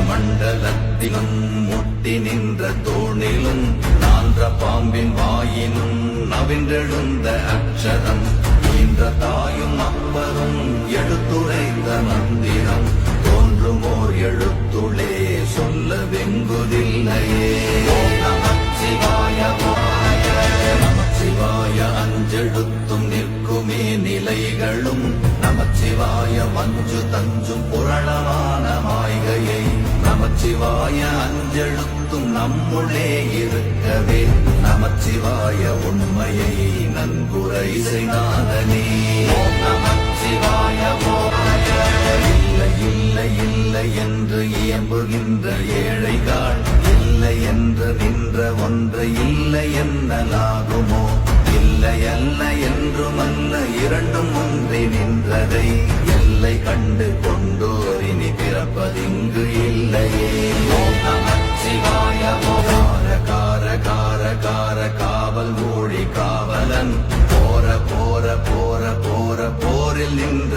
மண்டலத்திலும் முட்டி நின்ற தூணிலும் நான்ற பாம்பின் வாயினும் நவின்றெழுந்த அக்ஷரம் ஈன்ற தாயும் அப்பரும் எடுத்துரைத்த மந்திரம் தோன்றுமோர் எழுத்துளே சொல்ல வெங்குதில்லையே. நமச்சிவாய நமச்சிவாய அஞ்செழுத்தும் நிற்குமே நிலைகளும் நமச்சிவாய மஞ்சு தஞ்சும் புரணமான மாய்கையை நமச்சிவாய அஞ்செழுத்தும் நம்முள்ளே இருக்கவே நமச்சிவாய உண்மையை நன்குரை செய்தாதனே. நமச்சிவாய இல்லை இல்லை இல்லை என்று இயம்புகின்ற ஏழைகள் இல்லை என்று நின்ற ஒன்றை இல்லை என்னலாகுமோ இல்லை அல்ல என்றுமல்ல இரண்டும் ஒன்றி நின்றதை எல்லை கண்டு கொண்டோர் இனி பிறப்பதிங்கு இல்லையே. நமச்சிவாய கார கார கார கார காவல் மூழி காவலன் போர போர போர போர போரில் நின்ற